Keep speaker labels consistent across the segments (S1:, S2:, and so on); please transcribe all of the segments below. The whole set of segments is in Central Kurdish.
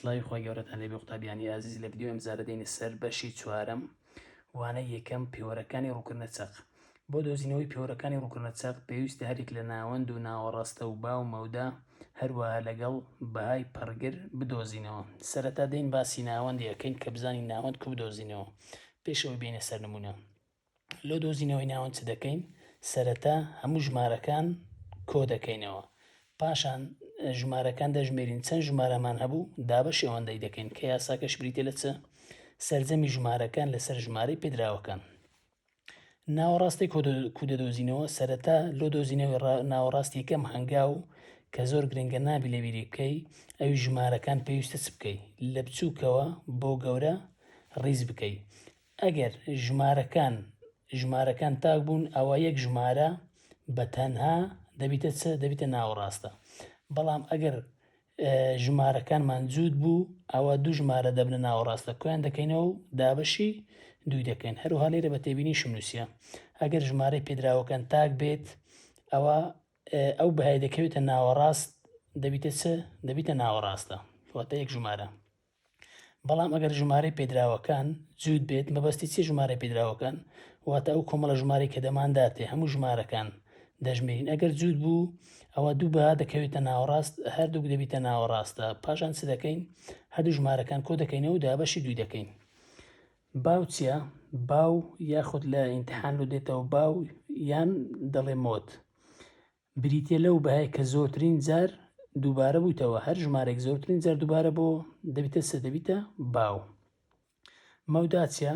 S1: سڵاوی خۆی گەورەتان لێبێ قوتابیانی ئازیز لە ڤیدیۆ ئەمجارە دێنە سەر بەشی چوارەم وانە یەکەم پێوەرەکانی ڕووکردنە چەق. بۆ دۆزینەوەی پێوەرەکانی ڕووکردنە چەق پێویستە هەرێک لە ناوەند و ناوەڕاستە و با و مەودا هەروەها لەگەڵ بەهای پەڕگر بدۆزینەوە. سەرەتا دێین باسی ناوەندی ئەەکەین کە بزانین ناوەند کو بدۆزینەوە پێشەوەی بینە سەر نمونە. لۆ دۆزینەوەی ناوەند چ دەکەین؟ سەرەتا هەموو ژمارەکان کۆ دەکەینەوە، پاشان ژمارەکان دەژمێرین چەند ژمارەمان هەبوو دابەشی ئەوەندەی دەکەین کە یاساکەش بریتە لە چ؟ سەرجەمی ژمارەکان لەسەر ژمارەی پێدراوەکان. ناوەڕاستی کو دەدۆزینەوە سەرەتا لۆ دۆزینەوەی ناوەڕاستی یەکەم هەنگاو کە زۆر گرنگە نابی لە بیری بکەی ئەوی ژمارەکان پێویستە چ بکەی؟ لە بچووکەوە بۆ گەورە ڕیز بکەی. ئەگەر ژمارەکان تاک بوون ئەوە یەک ژمارە بە تەنها دەبیتە چ؟ دەبیتە ناوەڕاستە. بەڵام ئەگەر ژمارەکانمان جوود بوو ئەوە دوو ژمارە دەبنە ناوەڕاستە کۆیان دەکەینەوە و دابەشی دووی دەکەین. هەروها لێرە بە تێبینی شمنووسە ئەگەر ژمارەی پێدراوەکان تاک بێت ئەوە ئەو بەهای دەکەوێتە ناوەڕاست دەبیتە چ؟ دەبیتە ناوەڕاستە واتە یەک ژمارە. بەڵام ئەگەر ژمارەی پێدراوەکان جوود بێت مەبەستی چی ژمارەی پێدراوەکان؟ واتە ئەو کۆمەڵە ژمارەی کە دەمانداتێ هەموو ژمارەکان دەژمێرین. ئەگەر جوود بوو ئەوە دوو بەها دەکەوێتە ناوەڕاست هەردووک دەبیتە ناوەڕاستە. پاشان چ دەکەین؟ هەردوو ژمارەکان کۆ دەکەینەوە و دابەشی دووی دەکەین. باو چییە؟ باو یاخود لە ئیمتیحان لۆ دێتەوە باو یان دەڵێ مۆت بریتێ لەو بەهای کە زۆرترین جار دووبارە بوویتەوە. هەر ژمارێک زۆرترین جار دووبارە بۆ دەبیتە سە؟ دەبیتە باو. مەودا چییە؟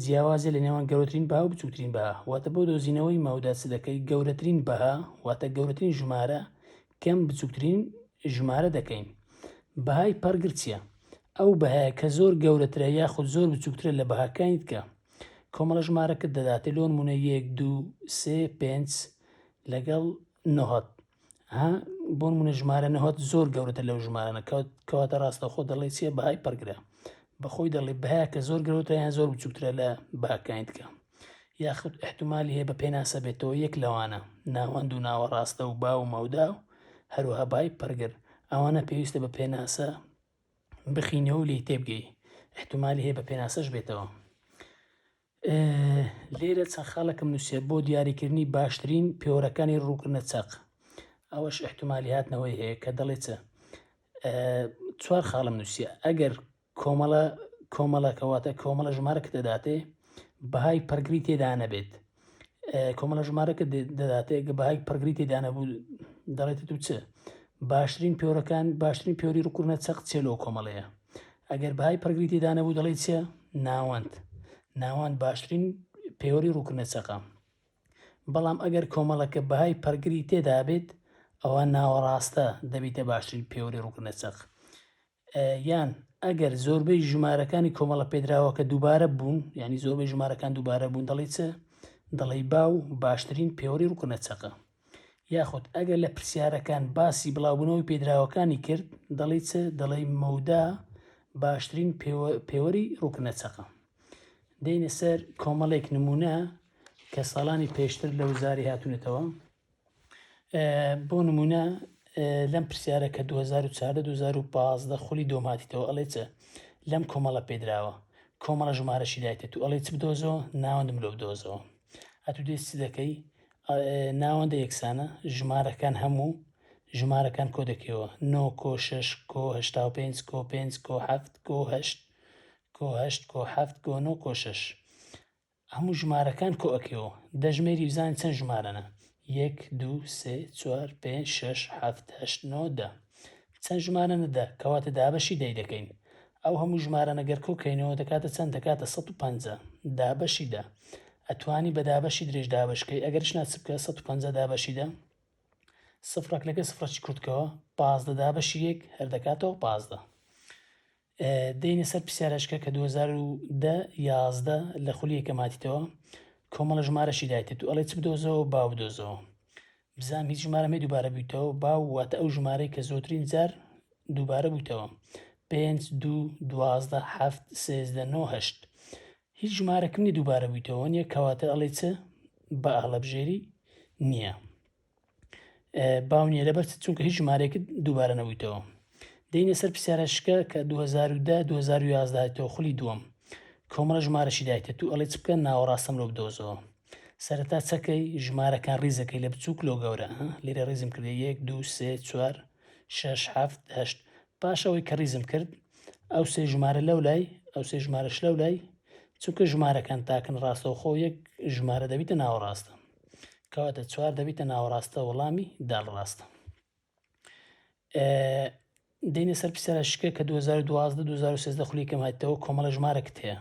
S1: جیاوازە لە نێوان گەورەترین بەها و بچووترین بەها. واتە بۆ دۆزینەوەی مەودا چ دەکەی؟ گەورەترین بەها واتە گەورەترین ژمارە کەم بچووکترین ژمارە دەکەین. بەهای پەرگر چییە؟ ئەو بەهایە کە زۆر گەورەترە یاخود زۆر بچووکترە لە بەهاکانیت کە کۆمەڵە ژمارەکەت دەداتێ لۆ نمونە 1 2 3 5 لەگەڵ 9 بۆ نمونە ژمارە 9 زۆر گەورەتر لەو ژمارانە کەواتە ڕاستەوخۆ دەڵێ چییە؟ بەهای پەرگرە. بەخۆی دەڵێ بەهایە کە زۆر گەورەترە یان زۆر بچووکترە لە بەهاکانیت کە یاخود احتیمالی هەیە بە پێناسە بێتەوە یەک لەوانە ناوەند و ناوەڕاستە و با و مەودا و هەروەها بای پەرگر ئەوانە پێویستە بە پێناسە بخینەوە و لێی تێبگەی احتیمالی هەیە بە پێناسەش بێتەوە. لێرە چەند خاڵێکم نووسێ بۆ دیاریکردنی باشترین پێوەرەکانی ڕووکردنە چەق. ئەوەش احتیمالی هاتنەوەی هەیە کە دەڵێ چە؟ چوار خاڵم نووسە ئەگەر کۆمەڵەکەواتە کۆمەڵە ژمارەکە دەداتێ بەهای پەرگری تێدا نەبێت. کۆمەڵە ژمارەکە دەداتێ گە بەهای پەرگری تێدا نەبوو دەڵێتە تو چ؟ باشترین پێوەری ڕووکردنە چەق چێ لەو کۆمەڵەیە؟ ئەگەر بەهای پەرگری تێدا نەبوو دەڵێت چیە؟ ناوەند باشترین پێوەری ڕووکردنە چەقە. بەڵام ئەگەر کۆمەڵەکە بەهای پەرگری تێدا بێت ئەوە ناوەڕاستە دەبیتە باشترین پێوەری ڕووکردنە چەق. یان ئەگەر زۆربەی ژمارەکانی کۆمەڵە پێدراوەکە دووبارە بوون ینی زۆربەی ژمارەکان دووبارە بوون دەڵێ چ؟ دەڵێ باو باشترین پێوەری ڕووکردنە چەقە. یاخود ئەگەر لە پرسیارەکان باسی بڵاوبوونەوەی پێدراوەکانی کرد دەڵێ چ؟ دەڵێ مەودا باشترین پێوەری ڕووکردنە چەقە. دێنە سەر کۆمەڵێک نمونە کە ساڵانی پێشتر لە وزاری هاتوونەتەوە. بۆ نمونە لەم پرسیارە کە 2014-2015 خولی دۆماتیتەوە ئەڵێ چە؟ لەم کۆمەڵە پێدراوە کۆمەڵە ژمارەشی دایتێت و ئەڵێ چ بدۆزەوە؟ ناوەندم لۆ بدۆزەوە. ئەتو دێت چ دەکەی؟ ناوەندە یەکسانە ژمارەکان هەموو ژمارەکان کۆ دەکەوە 9 کۆ 6 کۆ 85 کۆ 5 کۆ 7 کۆ 8 کۆ 8 کۆ 7 کۆ 9 کۆ 6 هەموو ژمارەکان کۆ ئەکەوە دەژمێری بزانین چەند ژمارەنە 1 2 3 4 5 6 7 8 9 10 چەند ژمارەنە دە کەواتە دابەشی دەی دەکەین. ئەو هەموو ژمارەنە گەر کۆکەینەوە دەکاتە چەند؟ دەکاتە 150 دابەشی دە. ئەتوانی بە دابەشی درێژ دابشکەی ئەگەر شنا چ بکە 150 دابەشی دە سفرەک لەگە سفرەی کورتکەوە 15 دابەشی یەک هەر دەکاتەوە 15. دێنە سەر پرسیارەشکە کە 2011 لە خولی یەکەماتیتەوە کۆمەڵە ژمارەشی دایتێت و ئەڵێ چ بدۆزەوە؟ باو بدۆزەوە. بزانام هیچ ژمارەمێ دووبارە بوویتەوە باو واتە ئەو ژمارەی کە زۆرترین جار دووبارە بوویتەوە 5 2 12 7 13 9 8 هیچ ژمارەکەمی دووبارە بوویتەوە نییە کەواتە ئەڵێ چ؟ بە ئاڵەبژێری نییە. باو نییە لەبەر چونکە هیچ ژمارەیەکت دووبارە نەبوویتەوە. دەینە سەر پرسیارەشکە کە 2010-2011 خولی دووەم کۆمەڵە ژمارەشی دایتێت و ئەڵێ چ بکەن ناوەڕاستەم لۆ بدۆزەوە. سەرەتا چەکەی ژمارەکان ڕیزەکەی لە بچووک لۆ گەورە لێرە ڕیزم کردێ 1 2 3 4 6 7 8 پاشەوەی کە ڕیزم کرد ئەو سێ ژمارە لەو لای ئەو سێ ژمارەش لەو لای چونکە ژمارەکان تاکن ڕاستەوە خۆ یەک ژمارە دەبیتە ناوەڕاستە کەواتە 4 دەبیتە ناوەڕاستە وەڵامی داڵڕاستە. دەینە سەر پرسیارەشکە کە 2012-2013 خولیکەم هاتیتەوە کۆمەڵە ژمارەکت هەیە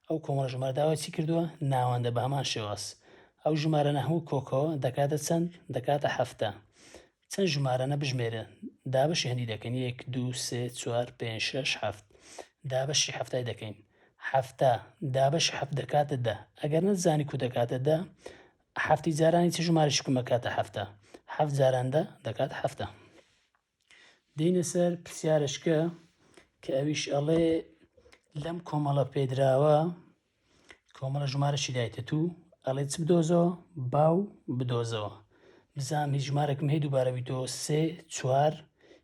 S1: ئەو کۆمەڵە ژمارە داوای چی کردووە ناوەندە بە هەمان شێواز ئەو ژمارەنە هەموو کۆکەوە دەکاتە چەند دەکاتە هەفتە چەند ژمارەنە بژمێرە دابەشی هەندی دەکەین 1 2 3 4 5 6 7 دابەشی هەفتای دەکەین هەفتە دابەشی هەفت دەکاتە دە ئەگەر نەتزانی کو دەکاتە دە هەفتی جارانی چ ژمارەشی کومەکاتە هەفتە هەفت جاران دە دەکات هەفتە. دەینە سەر پرسیارشکە کە ئەویش ئەڵێ لەم کۆمەڵە پێدراوە کۆمەڵە ژمارەشی دایتێت و ئەڵێ چ بدۆزەوە باو بدۆزەوە بزانام هیچ ژمارەکەم هەیە دووبارە بیتەوە 3 4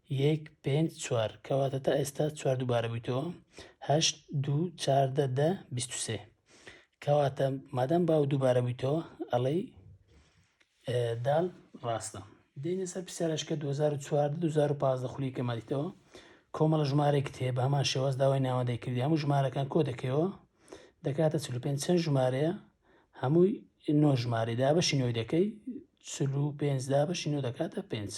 S1: 1 5 4 کەواتە تا ئێستا 4 دووبارە بیتەوە 8 2 4 10 23 کەواتە مادەم باو دووبارە بیتەوە ئەڵێ داڵ ڕاستە. دەینە سەر پرسیارەشکە 2014-2015 خولیکە مادیتەوە کۆمەڵە ژمارەی کتێ بە هەمان شێواز داوای ناوەندەی کردی هەموو ژمارەکان کۆ دەکەوە دەکاتە 45 چەند ژمارەیە هەمووی 9 ژمارە دابەشی 9 دەکەی 45 دابەشی 9 دەکاتە 5